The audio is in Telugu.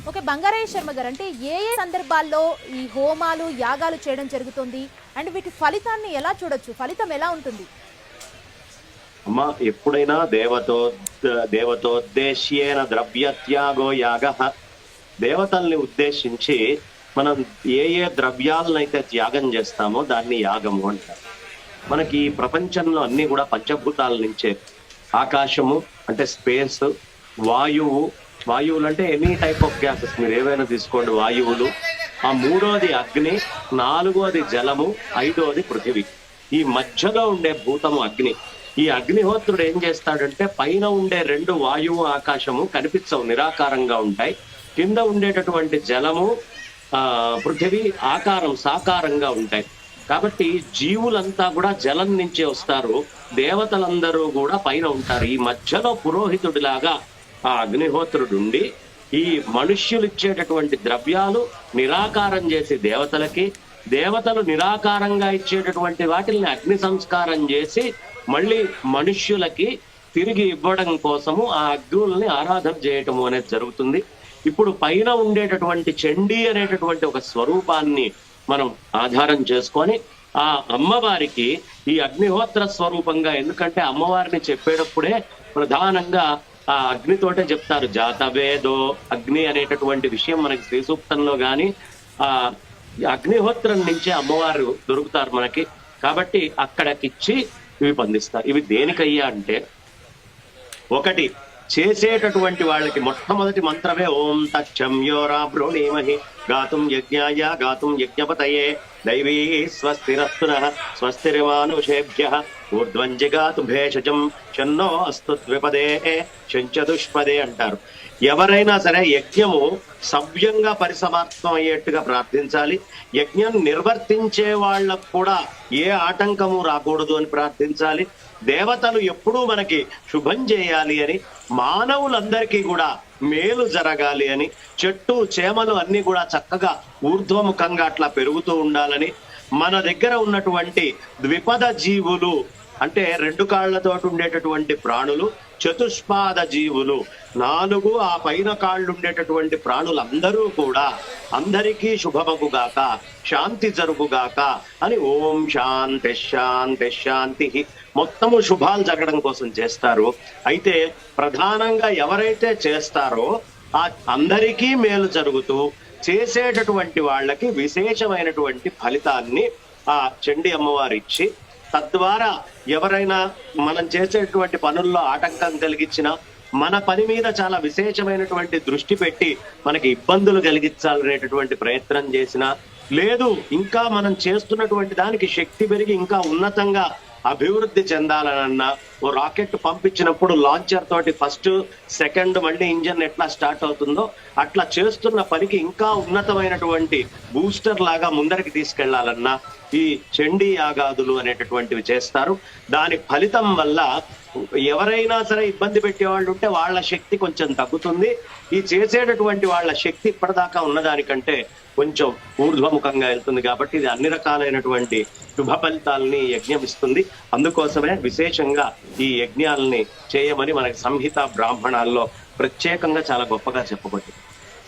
ఓకే, బంగారయ్య శర్మ గారు, అంటే ఏ ఏ సందర్భాల్లో ఈ హోమాలు యాగాలు చేయడం జరుగుతుంది అండ్ వీటి ఫలితాన్ని ఎలా చూడొచ్చు? ఫలితం ఎలా ఉంటుంది? అమ్మ, ఎప్పుడైనా దేవతోద్దేశ్యేన ద్రవ్యత్యాగో యాగ, దేవతల్ని ఉద్దేశించి మనం ఏ ఏ ద్రవ్యాలనైతే త్యాగం చేస్తామో దాన్ని యాగము అంటారు. మనకి ఈ ప్రపంచంలో అన్ని కూడా పంచభూతాల నుంచే. ఆకాశము అంటే స్పేస్, వాయువులు అంటే ఎనీ టైప్ ఆఫ్ గ్యాసెస్, మీరు ఏవైనా తీసుకోండి వాయువులు. ఆ మూడోది అగ్ని, నాలుగోది జలము, ఐదోది పృథివీ. ఈ మధ్యలో ఉండే భూతము అగ్ని. ఈ అగ్నిహోత్రుడు ఏం చేస్తాడంటే పైన ఉండే రెండు వాయువు ఆకాశము కనిపించవు, నిరాకారంగా ఉంటాయి. కింద ఉండేటటువంటి జలము పృథివీ సాకారంగా ఉంటాయి. కాబట్టి జీవులంతా కూడా జలం నుంచే వస్తారు, దేవతలందరూ కూడా పైన ఉంటారు. ఈ మధ్యలో పురోహితుడిలాగా ఆ అగ్నిహోత్రుడుండి ఈ మనుష్యులు ఇచ్చేటటువంటి ద్రవ్యాలు నిరాకారం చేసి దేవతలకి, దేవతలు నిరాకారంగా ఇచ్చేటటువంటి వాటిని అగ్ని సంస్కారం చేసి మళ్ళీ మనుష్యులకి తిరిగి ఇవ్వడం కోసము ఆ అగ్నుల్ని ఆరాధన చేయటము అనేది జరుగుతుంది. ఇప్పుడు పైన ఉండేటటువంటి చండీ అనేటటువంటి ఒక స్వరూపాన్ని మనం ఆధారం చేసుకొని ఆ అమ్మవారికి ఈ అగ్నిహోత్ర స్వరూపంగా, ఎందుకంటే అమ్మవారిని చెప్పేటప్పుడే ప్రధానంగా ఆ అగ్నితోటే చెప్తారు. జాతవేదో అగ్ని అనేటటువంటి విషయం మనకి శ్రీ సూక్తంలో గాని ఆ అగ్నిహోత్రం నుంచే అమ్మవారు దొరుకుతారు మనకి. కాబట్టి అక్కడికిచ్చి ఇవి పొందిస్తారు. ఇవి దేనికయ్యా అంటే, ఒకటి చేసేటటువంటి వాళ్ళకి మొట్టమొదటి మంత్రమే ఓం తచ్చంయోరా బ్రోణీమహి గాతుం యజ్ఞాయ గాతుం యజ్ఞపతయే దైవీ స్వస్తిరస్తునః స్వస్తిర్మానుషేభ్యః ఊర్ధ్వం జగాతు భేషజం షన్నో అస్తు ద్విపదే షంచతుష్పదే అంటారు. ఎవరైనా సరే యజ్ఞము సవ్యంగా పరిసమాప్తం అయ్యేట్టుగా ప్రార్థించాలి. యజ్ఞం నిర్వర్తించే వాళ్ళకు కూడా ఏ ఆటంకము రాకూడదు అని ప్రార్థించాలి. దేవతలు ఎప్పుడూ మనకి శుభం చేయాలి అని, మానవులందరికీ కూడా మేలు జరగాలి అని, చెట్టు చేమలు అన్ని కూడా చక్కగా ఊర్ధ్వముఖంగా అట్లా పెరుగుతూ ఉండాలని, మన దగ్గర ఉన్నటువంటి ద్విపద జీవులు అంటే రెండు కాళ్లతో ఉండేటటువంటి ప్రాణులు, చతుష్పాద జీవులు నాలుగు ఆ పైన కాళ్ళు ఉండేటటువంటి ప్రాణులందరూ కూడా అందరికీ శుభమగుగాక, శాంతి జరుగుగాక అని ఓం శాంతి శాంతి శాంతి మొత్తము శుభాలు జరగడం కోసం చేస్తారు. అయితే ప్రధానంగా ఎవరైతే చేస్తారో ఆ అందరికీ మేలు జరుగుతూ చేసేటటువంటి వాళ్ళకి విశేషమైనటువంటి ఫలితాన్ని ఆ చండీ అమ్మవారు ఇచ్చి, తద్వారా ఎవరైనా మనం చేసేటువంటి పనుల్లో ఆటంకం కలిగించినా, మన పని మీద చాలా విశేషమైనటువంటి దృష్టి పెట్టి మనకి ఇబ్బందులు కలిగించాలనేటటువంటి ప్రయత్నం చేసినా, లేదు ఇంకా మనం చేస్తున్నటువంటి దానికి శక్తి పెరిగి ఇంకా ఉన్నతంగా అభివృద్ధి చెందాలనన్నా, ఓ రాకెట్ పంపించినప్పుడు లాంచర్ తోటి ఫస్ట్ సెకండ్ మళ్ళీ ఇంజన్ ఎట్లా స్టార్ట్ అవుతుందో అట్లా చేస్తున్న పనికి ఇంకా ఉన్నతమైనటువంటి బూస్టర్ లాగా ముందరికి తీసుకెళ్లాలన్నా ఈ చండీ యాగాదులు అనేటటువంటివి చేస్తారు. దాని ఫలితం వల్ల ఎవరైనా సరే ఇబ్బంది పెట్టేవాళ్ళు ఉంటే వాళ్ళ శక్తి కొంచెం తగ్గుతుంది. ఈ చేసేటటువంటి వాళ్ళ శక్తి ఇప్పటిదాకా ఉన్నదానికంటే కొంచెం ఊర్ధ్వముఖంగా వెళ్తుంది. కాబట్టి ఇది అన్ని రకాలైనటువంటి శుభ ఫలితాలని యజ్ఞం ఇస్తుంది. అందుకోసమే విశేషంగా ఈ యజ్ఞాలని చేయమని మనకి సంహిత బ్రాహ్మణాల్లో ప్రత్యేకంగా చాలా గొప్పగా చెప్పబడింది.